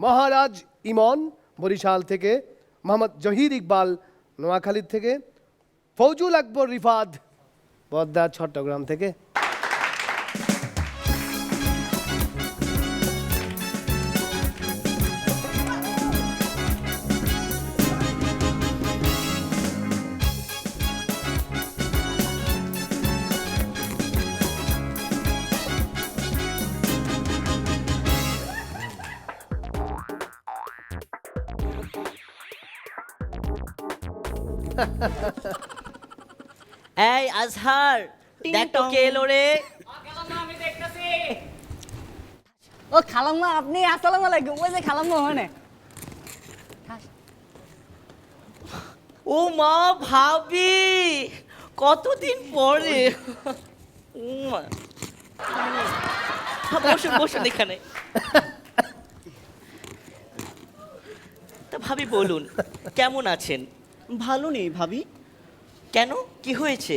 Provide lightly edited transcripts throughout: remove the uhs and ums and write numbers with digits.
মহারাজ ইমন বরিশাল থেকে, মোহাম্মদ জহির ইকবাল নোয়াখালী থেকে, ফৌজুল আকবর রিফাত বদ্দা চট্টগ্রাম থেকে। এই আজহার, দেখ তো কে এলো রে। ও খালাম্মা, আপনি আসসালামু আলাইকুম। ওই যে খালাম্মা ওখানে। ও মা, ভাবি, কতদিন পরে। বসুন বসুন এখানে। তা ভাবি বলুন, কেমন আছেন? ভালো নেই ভাবি। কেন, কি হয়েছে?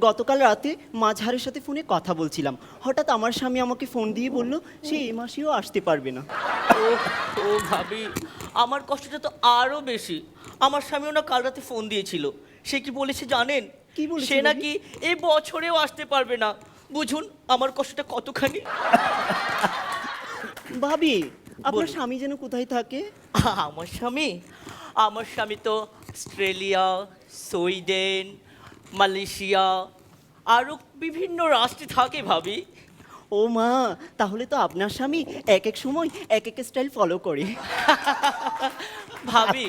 গতকাল রাতে মাঝহারের সাথে ফোনে কথা বলছিলাম, হঠাৎ আমার স্বামী আমাকে ফোন দিয়ে বলল সে এই মাসেও আসতে পারবে না। ও ভাবি, আমার কষ্টটা তো আরো বেশি। আমার স্বামীও না কাল রাতে ফোন দিয়েছিল। সে কি বলেছে জানেন? কি বলেছে সে ভাবি? নাকি এই বছরেও আসতে পারবে না। বুঝুন আমার কষ্টটা কতখানি। ভাবি, আপনার বলুন। স্বামী যেন কোথায় থাকে? আমার স্বামী তো অস্ট্রেলিয়া, সুইডেন, মালয়েশিয়া আরও বিভিন্ন রাষ্ট্রে থাকে ভাবি। ও মা, তাহলে তো আপনার স্বামী এক এক সময় এক এক স্টাইল ফলো করে। ভাবি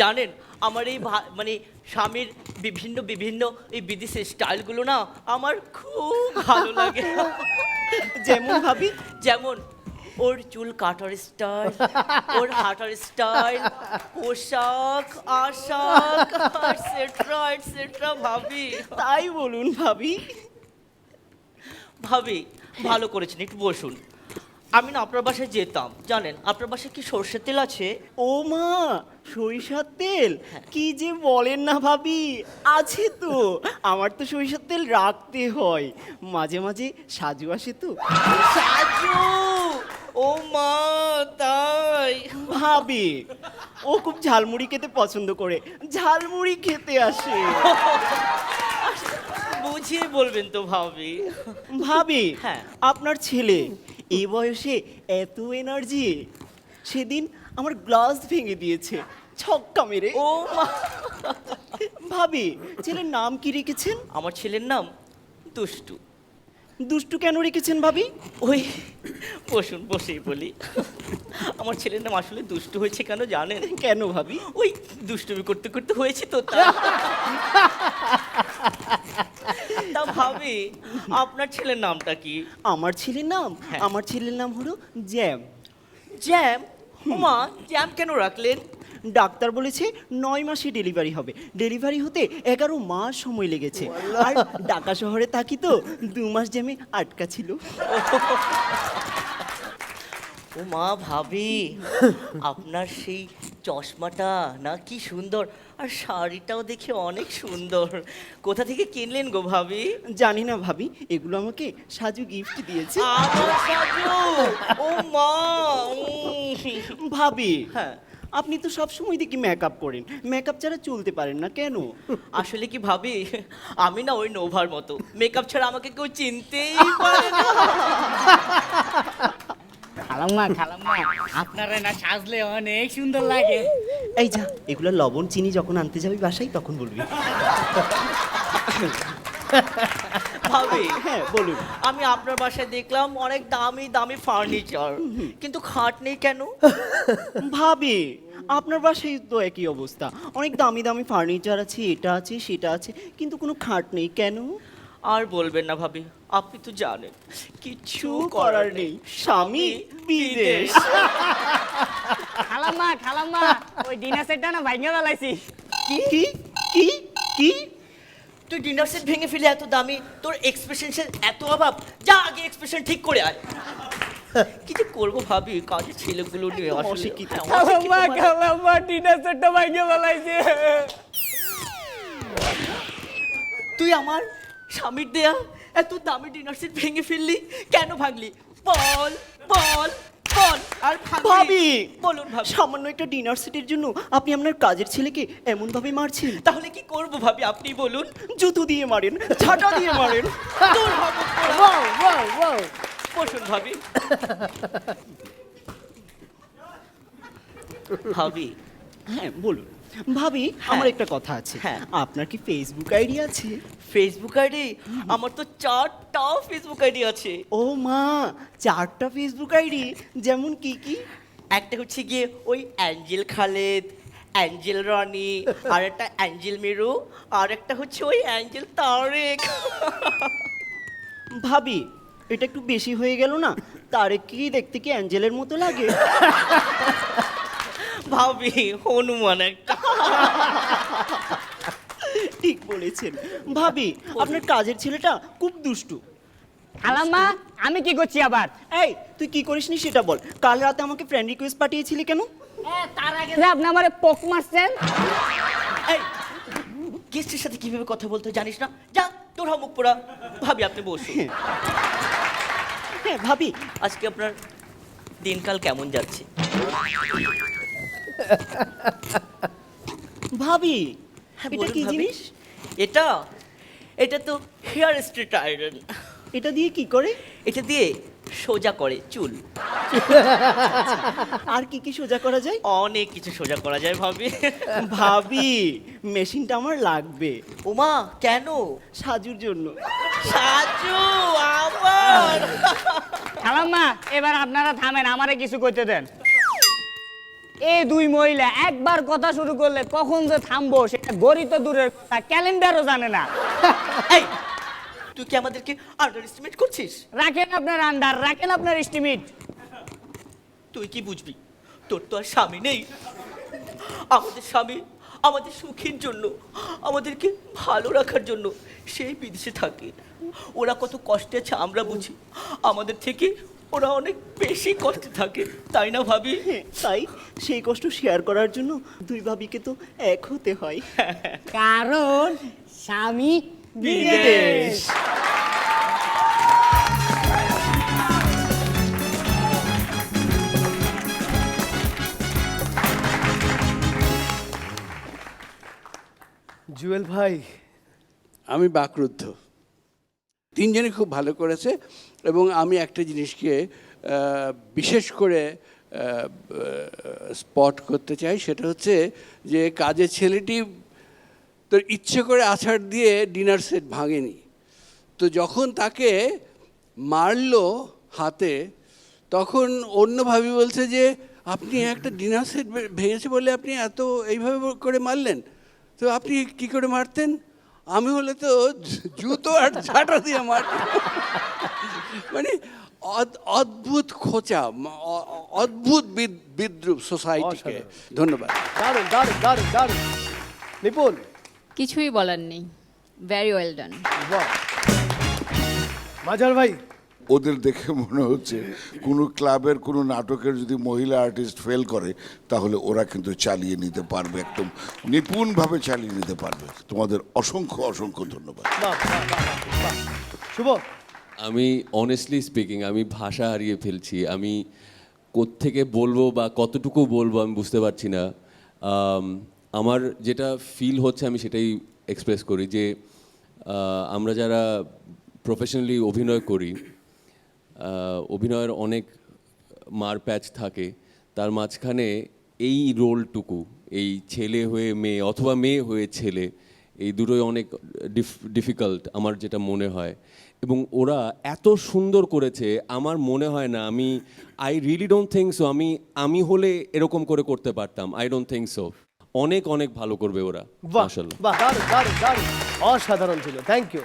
জানেন, আমার এই মানে স্বামীর বিভিন্ন বিভিন্ন এই বিদেশের স্টাইলগুলো না আমার খুব ভালো লাগে। যেমন ভাবি? যেমন ওর চুল কাটার স্টাইল, ওর হাঁটার স্টাইল, পোশাক আশাক, এটসেট্রা এটসেট্রা। ভাবি তাই বলুন ভাবি। ভাবি ভালো করেছেন, একটু বসুন। আমি না আপনার বাসায় যেতাম, জানেন আপনার বাসায় কি সর্ষের তেল আছে? ও মা, সরিষার তেল? কি যে বলেন না ভাবি, আছে তো। আমার তো সরিষার তেল রাখতে হয়, মাঝে মাঝে সাজু আসে তো। সাজু, ও মা, তাই? ভাবি ও খুব ঝালমুড়ি খেতে পছন্দ করে, ঝালমুড়ি খেতে আসে। বুঝিয়ে বলবেন তো ভাবি। ভাবি, হ্যাঁ। আপনার ছেলে এই বয়সে এত এনার্জি, সেদিন আমার গ্লাস ভেঙে দিয়েছে ছক্কা মেরে। ও মা, ভাবি, ছেলের নাম কি রেখেছেন? আমার ছেলের নাম দুষ্টু। দুষ্টু কেন রেখেছেন ভাবি? ওই বসুন, বসেই বলি। আমার ছেলের নাম আসলে দুষ্টু হয়েছে কেন জানেন? কেন ভাবি? ওই দুষ্টুমি করতে করতে হয়েছে তো তাই। তা ভাবি, আপনার ছেলের নামটা কি? আমার ছেলের নাম? হ্যাঁ। আমার ছেলের নাম হলো জ্যাম। জ্যাম? মা, জ্যাম কেন রাখলেন? ডাক্তার বলেছে 9 মাসে ডেলিভারি হবে, ডেলিভারি হতে 11 মাস সময় লেগেছে। আর ঢাকা শহরে থাকি তো, 2 মাস জ্যামে আটকা ছিল। ও মা, ভাবি আপনার সেই চশমাটা না কি সুন্দর, আর শাড়িটাও দেখে অনেক সুন্দর। কোথা থেকে কিনলেন গো ভাবি? জানি না ভাবি, এগুলো আমাকে সাজু গিফট দিয়েছে। আমার সাজু, ও মা। ভাবি, হ্যাঁ। আপনি তো সব সময় দেখি মেকআপ করেন, মেকআপ ছাড়া চলতে পারেন না কেন? আসলে কি ভাবি, আমি না ওই নোভার মতো, মেকআপ ছাড়া আমাকে কেউ চিনতেই পারে না। খালাম্মা, খালাম্মা, আপনারা না সাজলে অনেক সুন্দর লাগে। এই যা, এগুলো লবণ চিনি যখন আনতে যাবি বাসায় তখন বলবি। ভাবি হ্যাঁ বলুন। আমি আপনার বাসায় দেখলাম অনেক দামি দামি ফার্নিচার, কিন্তু খাট নেই কেন? ভাবি, আপনার বাসায় তো একই অবস্থা, অনেক দামি দামি ফার্নিচার আছে, এটা আছে সেটা আছে, কিন্তু কোনো খাট নেই কেন? আর বলবেন না ভাবি, আপনি তো জানেন কিচ্ছু করার নেই, স্বামী বিদেশ। খালাম্মা, খালাম্মা, ওই ডিনার সেটটা না ভাঙিয়ে ফেলাইছি। কি কি কি কি? তুই ডিনার সেট ভেঙে ফেলে এত দামি, তোর এক্সপ্রেশন এত অভাব, যা আগে এক্সপ্রেশন ঠিক করে আয়। কি যে করবো ভাবি, কাজের ছেলেগুলো নিয়ে একদম আসলে অশিক্ষিত। খালাম্মা, খালাম্মা, ডিনার সেটটা ভাঙিয়ে ফেলাইছে। তুই আমার স্বামীর দেয়া এত দামি ডিনার সেট ভেঙে ফেললি, কেন ভাঙলি? বল বল বল। আর ভাবি বলুন ভাবি। সামান্য একটা ডিনার সেটের জন্য আপনি আপনার কাজের ছেলেকে এমন ভাবে মারছেন? তাহলে কি করব ভাবি, আপনি বলুন। জুতো দিয়ে মারেন, ঝাঁটা দিয়ে মারেন। দূর হব তোরা। Wow wow wow. বসুন ভাবি। ভাবি, হ্যাঁ বলুন। ভাবি আমার একটা কথা আছে। হ্যাঁ। আপনার কি ফেসবুক আইডি আছে? Facebook ID? আমার তো 4টা ফেসবুক আইডি আছে। ও মা, 4টা ফেসবুক আইডি? যেমন কি কি? একটা হচ্ছে গিয়ে ওই অ্যাঞ্জেল খালেদ, অ্যাঞ্জেল রনি, আর একটা অ্যাঞ্জেল মেরু, আর একটা হচ্ছে ওই অ্যাঞ্জেল তারেক। ভাবি এটা একটু বেশি হয়ে গেল না? তারেক কি দেখতে কি অ্যাঞ্জেলের মতো লাগে? ভাবি হনুমান একটা। ঠিক বলেছেন। ভাবি আপনার কাজের ছেলেটা খুব দুষ্টু। খালাম্মা, আমি কি করছি আবার? এই তুই কি করিসনি সেটা বল। কাল রাতে আমাকে ফ্রেন্ড রিকোয়েস্ট পাঠিয়েছিলি কেন? তার আগে যে আপনি আমারে পোক মারছেন। এই গেস্টের সাথে কিভাবে কথা বলতে হয় জানিস না? যা তোর মুখ পোড়া। ভাবি আপনি বসুন। হ্যাঁ ভাবি আজকে আপনার দিনকাল কেমন যাচ্ছে? ভাবি হ্যাঁ, এটা বলুন কি ভাবি। জিনিস? এটা এটা তো হেয়ার স্ট্রেট আয়রন। এটা দিয়ে কি করে? এটা দিয়ে সোজা করে চুল। আর কি কি সোজা করা যায়? অনেক কিছু সোজা করা যায় ভাবি। ভাবি মেশিনটা আমার লাগবে ওমা কেন? সাজুর জন্য। সাজু আবার। খালাম্মা, এবার আপনারা থামেন, আমারে কিছু করতে দেন। এই দুই মহিলা একবার কথা শুরু করলে কখন যে থামবো সেটা গড়ি তো দূরের কথা, ক্যালেন্ডারও জানে না। এই তুই কি আমাদেরকে আন্ডার এস্টিমেট করছিস? রাখেন আপনার আন্ডার, রাখেন আপনার এস্টিমেট। তুই কি বুঝবি? তোর তো আর স্বামী নেই। আমাদের স্বামী আমাদের সুখের জন্য, আমাদেরকে ভালো রাখার জন্য সেই বিদেশে থাকে। ওরা কত কষ্টে আছে আমরা বুঝি, আমাদের থেকে ওরা অনেক বেশি কষ্টে থাকে, তাই না ভাবি? হ্যাঁ, তাই সেই কষ্ট শেয়ার করার জন্য দুই ভাবিকে তো এক হতে হয়। কারণ স্বামী বিদেশ। জুয়েল ভাই, আমি বাকরুদ্ধ। তিনজনই খুব ভালো করেছে এবং আমি একটা জিনিসকে বিশেষ করে স্পট করতে চাই, সেটা হচ্ছে যে কাজের ছেলেটি তোর ইচ্ছে করে আছাড় দিয়ে ডিনার সেট ভাঙেনি। তো যখন তাকে মারলো হাতে, তখন অন্য ভাবি বলছে যে আপনি একটা ডিনার সেট ভেঙেছে বলে আপনি এত এইভাবে করে মারলেন, তো আপনি কি করে মারতেন? আমি হলে তো জুতো আর ঝাঁটা দিয়ে মারতাম। মানে অদ্ভুত খোঁচা, অদ্ভুত বিদ্রুপ সোসাইটিকে। ধন্যবাদ। দারুণ দারুণ দারুণ দারুণ। নিপুণ, কিছুই বলার নেই, ভেরি ওয়েল ডান। বাহ। মাজার ভাই, ওদের দেখে মনে হচ্ছে কোনো ক্লাবের কোনো নাটকের যদি মহিলা আর্টিস্ট ফেল করে তাহলে ওরা কিন্তু চালিয়ে নিতে পারবে, একদম নিপুণভাবে চালিয়ে নিতে পারবে। তোমাদের অসংখ্য অসংখ্য ধন্যবাদ। বাহ বাহ বাহ বাহ। শুভ, আমি অনেস্টলি স্পিকিং আমি ভাষা হারিয়ে ফেলছি। আমি কোত্থেকে বলবো বা কতটুকু বলবো আমি বুঝতে পারছি না। আমার যেটা ফিল হচ্ছে আমি সেটাই এক্সপ্রেস করি যে আমরা যারা প্রফেশনালি অভিনয় করি, অভিনয়ের অনেক মারপ্যাচ থাকে, তার মাঝখানে এই রোলটুকু, এই ছেলে হয়ে মেয়ে অথবা মেয়ে হয়ে ছেলে, এই দুটোই অনেক ডিফিকাল্ট আমার যেটা মনে হয়। এবং ওরা এত সুন্দর করেছে, আমার মনে হয় না I really don't think so আমি হলে এরকম করে করতে পারতাম। I don't think so. অনেক অনেক ভালো করবে ওরা বাহ মাশাআল্লাহ। বাহ, দারুণ দারুণ দারুণ, অসাধারণ ছিল। Thank you.